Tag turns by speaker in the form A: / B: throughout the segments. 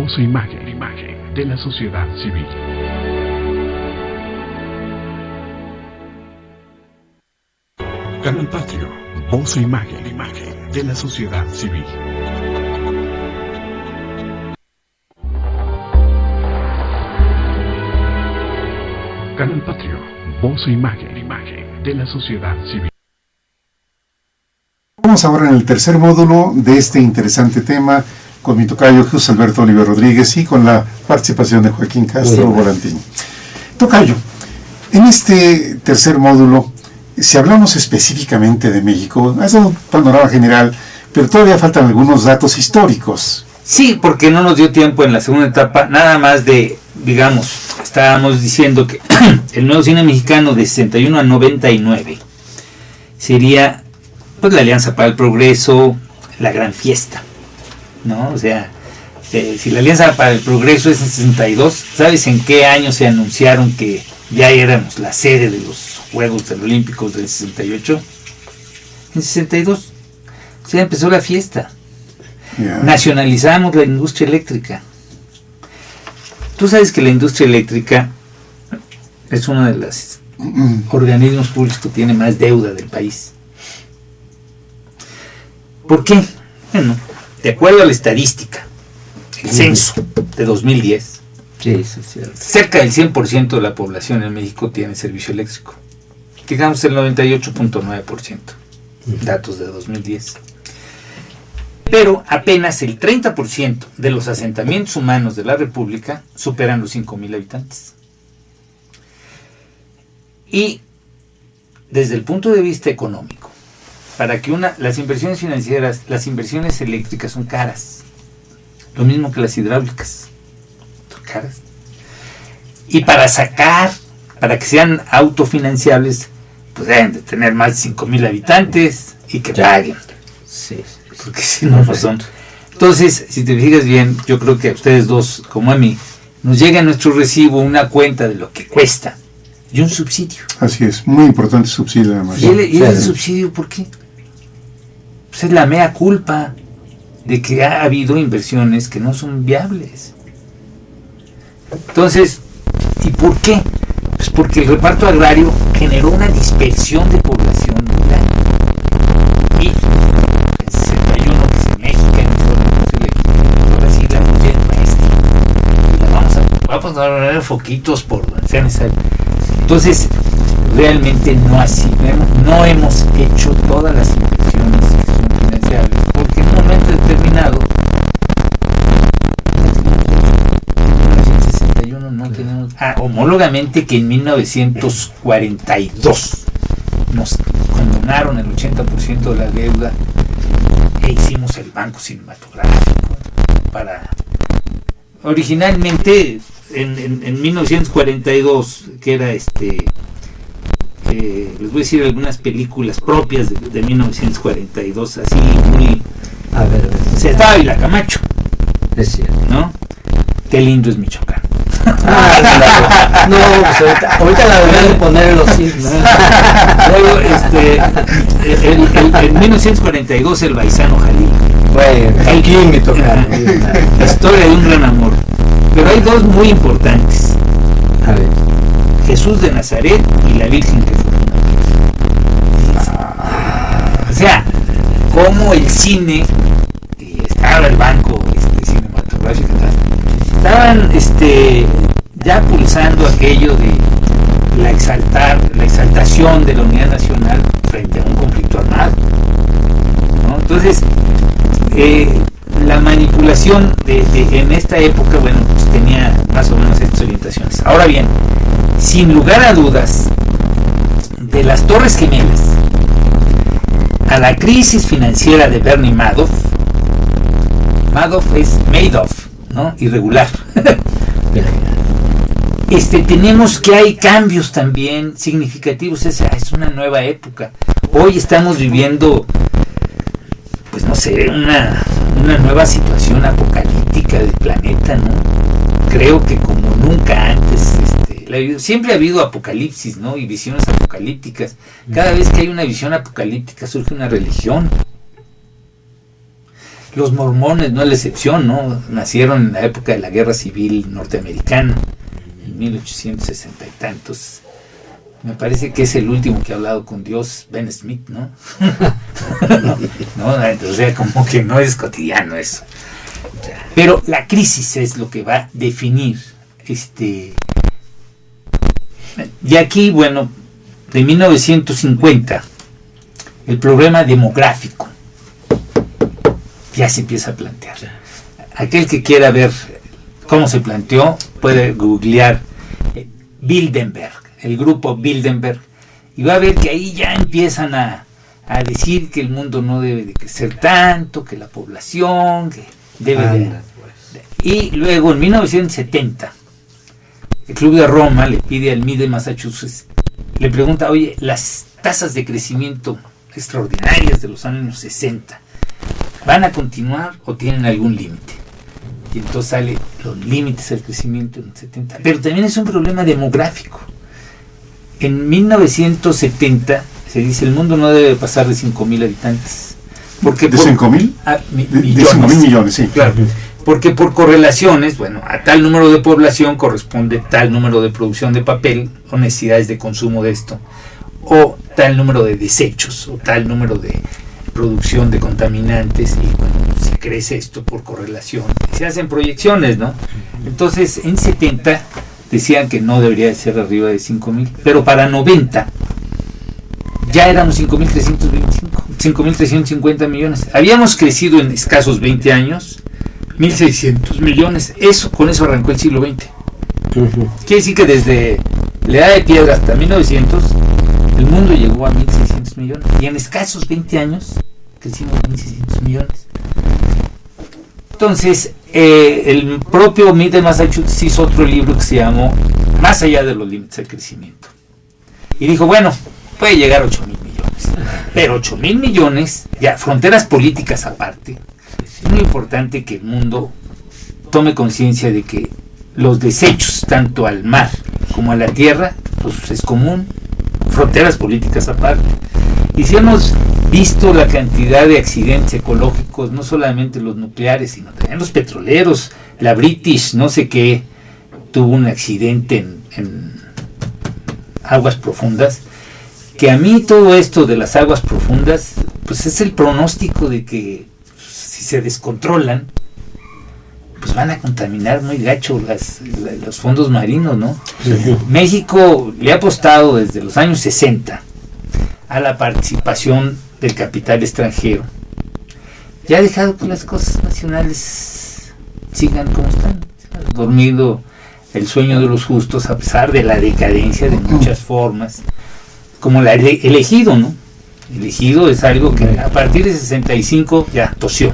A: voz e imagen, de la sociedad civil. Canal Patrio, voz e imagen, de la sociedad civil. Canal Patrio, voz e imagen, de la sociedad civil.
B: Vamos ahora en el tercer módulo de este interesante tema con mi tocayo Jesús Alberto Oliver Rodríguez y con la participación de Joaquín Castro Volantín. Tocayo, en este tercer módulo, si hablamos específicamente de México, es un panorama general, pero todavía faltan algunos datos históricos.
C: Sí, porque no nos dio tiempo en la segunda etapa, nada más de, digamos, estábamos diciendo que el nuevo cine mexicano de 61 a 99 sería pues la Alianza para el Progreso, la gran fiesta, ¿no? O sea, si la Alianza para el Progreso es en 62, ¿sabes en qué año se anunciaron que ya éramos la sede de los Juegos Olímpicos del 68? En 62. O sea, empezó la fiesta.
B: Yeah.
C: Nacionalizamos la industria eléctrica. Tú sabes que la industria eléctrica es uno de los organismos públicos que tiene más deuda del país. ¿Por qué? Bueno, de acuerdo a la estadística, el censo de 2010, cerca del 100% de la población en México tiene servicio eléctrico. Digamos el 98.9%, datos de 2010. Pero apenas el 30% de los asentamientos humanos de la República superan los 5,000 habitantes. Y desde el punto de vista económico, para que las inversiones financieras, las inversiones eléctricas son caras, lo mismo que las hidráulicas, son caras. Y para que sean autofinanciables, pues deben de tener más de 5,000 habitantes y que paguen.
D: Sí.
C: Porque si no, no son. Entonces, si te fijas bien, yo creo que a ustedes dos, como a mí, nos llega a nuestro recibo una cuenta de lo que cuesta y un subsidio.
B: Así es, muy importante subsidio además.
C: ¿Y el subsidio por qué? Pues es la mea culpa de que ha habido inversiones que no son viables. Entonces, ¿y por qué? Pues porque el reparto agrario generó una dispersión de población muy grande. Y en 61, que es en México, ahora sí la mujer maestra. Y vamos a poner foquitos por donde sea necesario. Entonces, realmente no hemos hecho todas las inversiones que son financiables, porque en un momento determinado, en 61 no tenemos. Homólogamente que en 1942 nos condonaron el 80% de la deuda e hicimos el Banco Cinematográfico para. Originalmente en 1942, que era les voy a decir algunas películas propias de 1942, así muy.
D: A ver.
C: Se estaba Ávila Camacho.
D: Es cierto.
C: ¿No? Qué lindo es Michoacán.
D: No, pues ahorita la deberían de poner en los cines.
C: Luego, en 1942, el Baizano Jalil.
D: Bueno, aquí me toca.
C: Historia de un gran amor. Pero hay dos muy importantes.
D: A ver.
C: Jesús de Nazaret y la Virgen que fue una. O sea, como el cine, y estaba el banco cinematográfico, estaban ya pulsando aquello de la exaltación de la unidad nacional frente a un conflicto armado, ¿no? Entonces, la manipulación en esta época, bueno, pues tenía más o menos estas orientaciones. Ahora bien, sin lugar a dudas, de las Torres Gemelas a la crisis financiera de Bernie Madoff es Madoff, ¿no? Irregular. Tenemos que hay cambios también significativos. Es una nueva época. Hoy estamos viviendo, pues no sé, una nueva situación apocalíptica del planeta, ¿no? Creo que como nunca antes, siempre ha habido apocalipsis, ¿no? Y visiones apocalípticas. Cada vez que hay una visión apocalíptica surge una religión. Los mormones no es la excepción, ¿no? Nacieron en la época de la Guerra Civil Norteamericana, en 1860 y tantos. Me parece que es el último que ha hablado con Dios, Ben Smith, ¿no? O sea, como que no es cotidiano eso. Pero la crisis es lo que va a definir y aquí, bueno, de 1950, el problema demográfico ya se empieza a plantear. Aquel que quiera ver cómo se planteó puede googlear Bilderberg, el grupo Bilderberg, y va a ver que ahí ya empiezan a decir que el mundo no debe de crecer tanto, que la población que debe y luego en 1970 el Club de Roma le pide al MIT de Massachusetts, le pregunta, oye, las tasas de crecimiento extraordinarias de los años 60 ¿van a continuar o tienen algún límite? Y entonces sale los límites del crecimiento en el 70. Pero también es un problema demográfico. En 1970 se dice el mundo no debe pasar de 5.000 habitantes. Porque
B: ¿De 5.000? De 5.000 millones, sí.
C: Claro. Porque por correlaciones, bueno, a tal número de población corresponde tal número de producción de papel o necesidades de consumo de esto, o tal número de desechos, o tal número de producción de contaminantes, y bueno, se crece esto por correlación, se hacen proyecciones, ¿no? Entonces en 70 decían que no debería de ser arriba de 5.000, pero para 90 ya éramos 5.350 millones, habíamos crecido en escasos 20 años 1.600 millones, con eso arrancó el siglo XX. Quiere decir que desde la edad de piedra hasta 1900 el mundo llegó a 1.600 millones y en escasos 20 años crecimos 1.600 millones. Entonces el propio MIT de Massachusetts hizo otro libro que se llamó Más allá de los límites del crecimiento y dijo, bueno, puede llegar a 8.000 millones, pero 8.000 millones, ya fronteras políticas aparte, es muy importante que el mundo tome conciencia de que los desechos tanto al mar como a la tierra pues es común, fronteras políticas aparte. Y si hemos visto la cantidad de accidentes ecológicos, no solamente los nucleares, sino también los petroleros, la British, no sé qué, tuvo un accidente en aguas profundas, que a mí todo esto de las aguas profundas, pues es el pronóstico de que si se descontrolan, pues van a contaminar muy gacho los fondos marinos, ¿no? Sí. México le ha apostado desde los años 60 a la participación del capital extranjero. Ya ha dejado que las cosas nacionales sigan como están. Se ha dormido el sueño de los justos a pesar de la decadencia de muchas formas, como el ejido, ¿no? El ejido es algo que a partir de 65 ya tosió,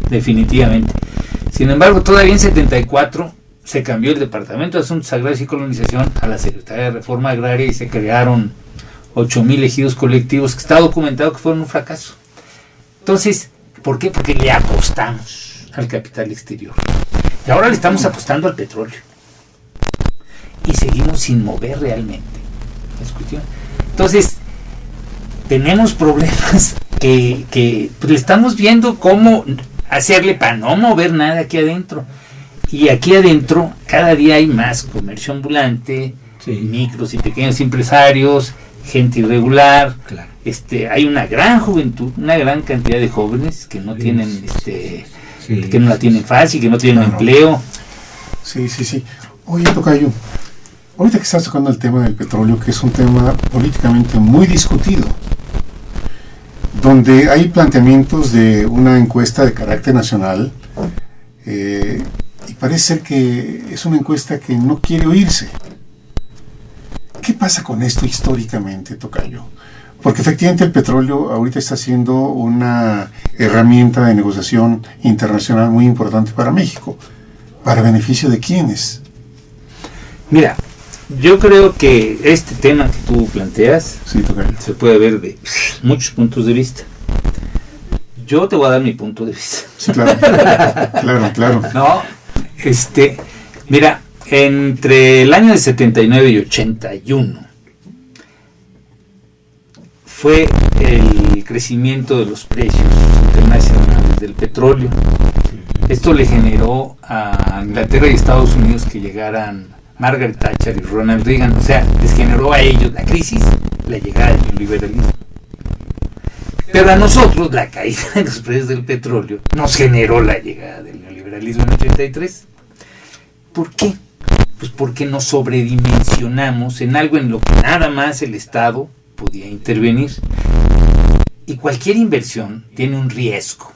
C: definitivamente. Sin embargo, todavía en 74 se cambió el Departamento de Asuntos Agrarios y Colonización a la Secretaría de Reforma Agraria y se crearon 8.000 ejidos colectivos que está documentado que fueron un fracaso. Entonces, ¿por qué? Porque le apostamos al capital exterior. Y ahora le estamos apostando al petróleo. Y seguimos sin mover realmente. ¿Es cuestión? Entonces, tenemos problemas que pues, le estamos viendo cómo hacerle para no mover nada aquí adentro. Y aquí adentro cada día hay más comercio ambulante, sí, micros y pequeños empresarios, gente irregular. Claro. Hay una gran juventud, una gran cantidad de jóvenes que no tienen que no la tienen fácil, que no tienen empleo.
B: Sí. Oye, tocayo, ahorita que estás tocando el tema del petróleo, que es un tema políticamente muy discutido, donde hay planteamientos de una encuesta de carácter nacional, y parece ser que es una encuesta que no quiere oírse. ¿Qué pasa con esto históricamente, tocayo? Porque efectivamente el petróleo ahorita está siendo una herramienta de negociación internacional muy importante para México. ¿Para beneficio de quiénes?
C: Mira, yo creo que este tema que tú planteas,
B: sí,
C: se puede ver de muchos puntos de vista. Yo te voy a dar mi punto de vista.
B: Sí, claro. claro.
C: No, mira, entre el año de 79 y 81, fue el crecimiento de los precios internacionales del petróleo. Esto le generó a Inglaterra y Estados Unidos que llegaran Margaret Thatcher y Ronald Reagan, o sea, les generó a ellos la crisis, la llegada del neoliberalismo. Pero a nosotros la caída de los precios del petróleo nos generó la llegada del neoliberalismo en el 83. ¿Por qué? Pues porque nos sobredimensionamos en algo en lo que nada más el Estado podía intervenir. Y cualquier inversión tiene un riesgo.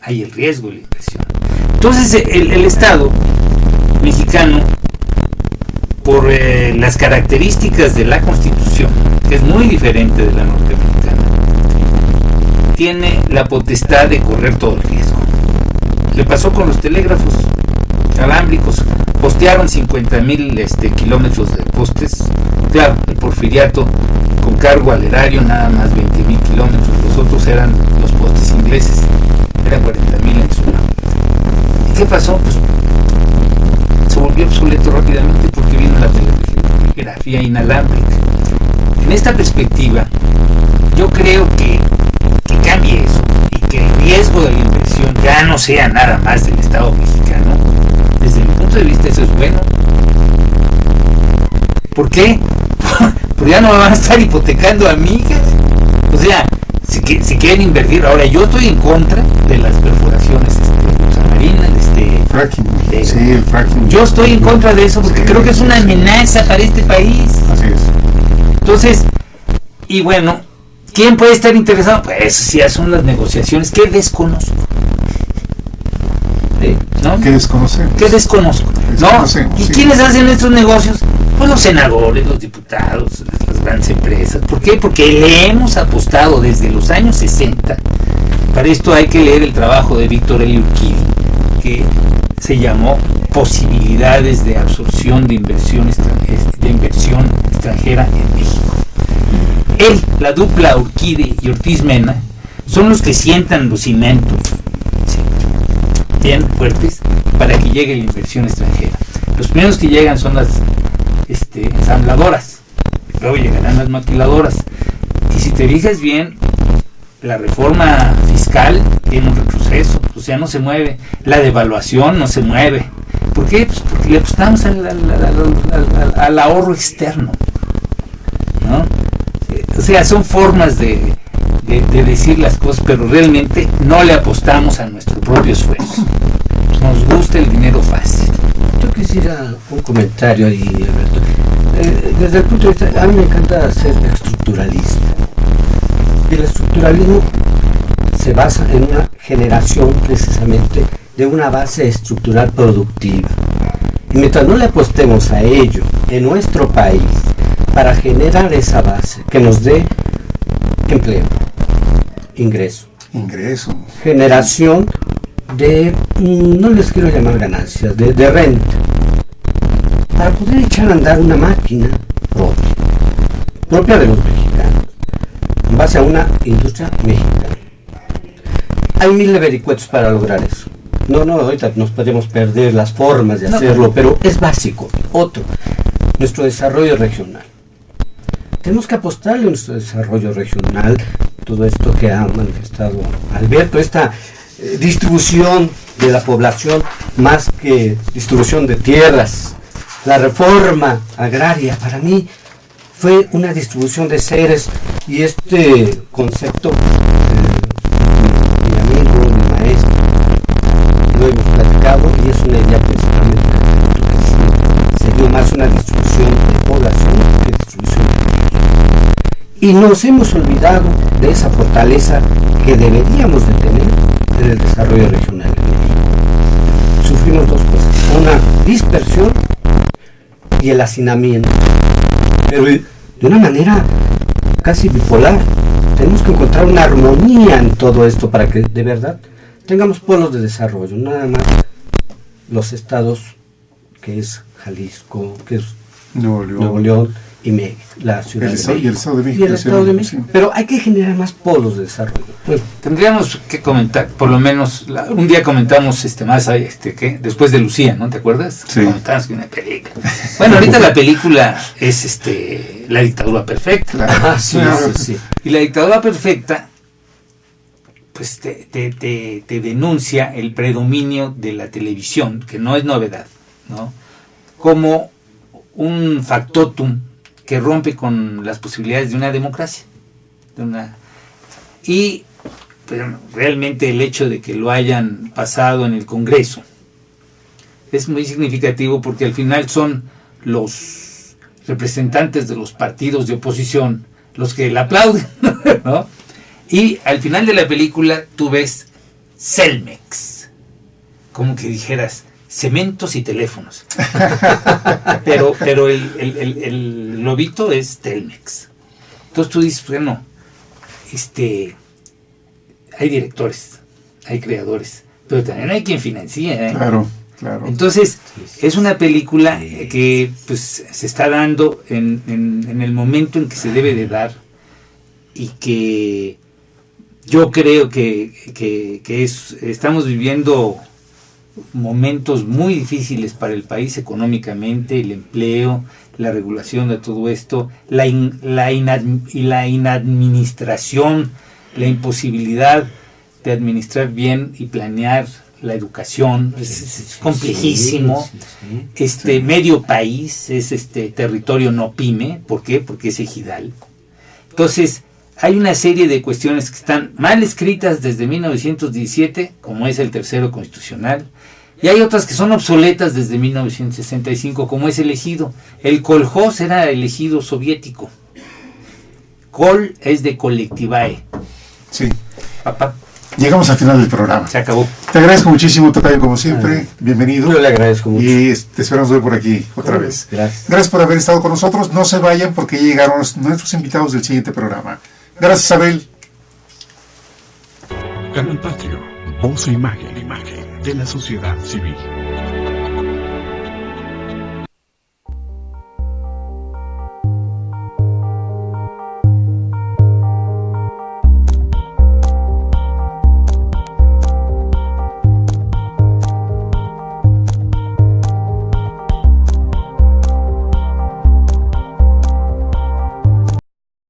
C: Hay el riesgo de la inversión. Entonces el Estado mexicano, por las características de la Constitución, que es muy diferente de la norteamericana, tiene la potestad de correr todo el riesgo. Le pasó con los telégrafos alámbricos. Postearon 50,000 kilómetros de postes. Claro, el Porfiriato con cargo al erario nada más 20,000 kilómetros. Los otros eran los postes ingleses, eran 40,000 en suma. ¿Y qué pasó? Pues se volvió obsoleto rápidamente porque vino la telegrafía inalámbrica. En esta perspectiva, yo creo que cambie eso y que el riesgo de la inversión ya no sea nada más del Estado mexicano. Desde mi punto de vista eso es bueno. ¿Por qué? Porque ya no me van a estar hipotecando a mí. O sea, si quieren invertir. Ahora, yo estoy en contra de las perforaciones submarinas,
B: fracking. Sí, el fracking.
C: Yo estoy en contra de eso porque creo que es una amenaza para este país.
B: Así es.
C: Entonces, y bueno, ¿quién puede estar interesado? Pues si ya son las negociaciones que desconozco. ¿No?
B: ¿Qué desconocer?
C: ¿Qué desconozco? ¿No? ¿Y
B: sí.
C: quiénes hacen estos negocios? Pues los senadores, los diputados, las grandes empresas. ¿Por qué? Porque le hemos apostado desde los años 60. Para esto hay que leer el trabajo de Víctor L. Urquidi, que se llamó Posibilidades de absorción de inversión extranjera en México. Él, la dupla Urquidi y Ortiz Mena, son los que sientan los cimientos bien fuertes para que llegue la inversión extranjera. Los primeros que llegan son las ensambladoras, luego llegarán las maquiladoras. Y si te fijas bien, la reforma fiscal tiene un retroceso, o sea, no se mueve. La devaluación no se mueve. ¿Por qué? Pues porque le apostamos al ahorro externo, ¿no? O sea, son formas de decir las cosas, pero realmente no le apostamos a nuestro propio esfuerzo. Nos gusta el dinero fácil.
D: Yo quisiera un comentario ahí, Alberto. Desde el punto de vista, a mí me encanta ser estructuralista. Y el estructuralismo se basa en una generación precisamente de una base estructural productiva. Y mientras no le apostemos a ello en nuestro país para generar esa base que nos dé empleo, ingreso, generación de, no les quiero llamar ganancias, de renta, para poder echar a andar una máquina propia de los mexicanos, en base a una industria mexicana. Hay mil vericuetos para lograr eso. No, ahorita nos podemos perder las formas de hacerlo, pero es básico. Otro, nuestro desarrollo regional. Tenemos que apostarle a nuestro desarrollo regional, todo esto que ha manifestado Alberto, esta distribución de la población más que distribución de tierras. La reforma agraria para mí fue una distribución de seres, y este concepto mi amigo, mi maestro, lo hemos platicado, y es una idea principalmente que se dio más una distribución de población que distribución de tierra. Y nos hemos olvidado de esa fortaleza que deberíamos de tener en el desarrollo regional de México. Sufrimos dos cosas: una dispersión y el hacinamiento, pero de una manera casi bipolar. Tenemos que encontrar una armonía en todo esto para que de verdad tengamos polos de desarrollo, nada más los estados que es Jalisco, que es Nuevo León y la Ciudad de México.
B: Y el Estado de México.
D: Y el Estado de México.
B: Sí.
D: Pero hay que generar más polos de desarrollo. Bueno,
C: Tendríamos que comentar, por lo menos, un día comentamos más que después de Lucía, ¿no? ¿Te acuerdas?
B: Sí.
C: Comentamos que una película. Bueno, ahorita la película es La dictadura perfecta.
B: Claro.
D: sí.
C: Y la dictadura perfecta, pues te denuncia el predominio de la televisión, que no es novedad, ¿no? Como un factotum que rompe con las posibilidades de una democracia. Pero realmente el hecho de que lo hayan pasado en el Congreso es muy significativo, porque al final son los representantes de los partidos de oposición los que la aplauden, ¿no? Y al final de la película tú ves Celmex, como que dijeras cementos y teléfonos, pero el lobito es Telmex. Entonces tú dices, bueno, hay directores, hay creadores, pero también hay quien financia, ¿eh?
B: Claro.
C: Entonces es una película que pues se está dando en el momento en que se debe de dar, y que yo creo que estamos viviendo momentos muy difíciles para el país económicamente, el empleo, la regulación de todo esto, la inadministración, la imposibilidad de administrar bien y planear la educación, es complejísimo. Medio país es territorio no pyme. ¿Por qué? Porque es ejidal. Entonces hay una serie de cuestiones que están mal escritas desde 1917, como es el tercero constitucional, y hay otras que son obsoletas desde 1965, como es el ejido. El kolhoz era el ejido soviético. Kol es de colectivae.
B: Sí.
C: Papá.
B: Llegamos al final del programa.
C: Se acabó.
B: Te agradezco muchísimo, tocayo, como siempre. Bienvenido.
D: Yo le agradezco mucho.
B: Y te esperamos hoy por aquí otra vez.
D: Gracias
B: por haber estado con nosotros. No se vayan, porque llegaron nuestros invitados del siguiente programa. Gracias, Abel.
A: Canal Patrio, voz e imagen de la sociedad civil.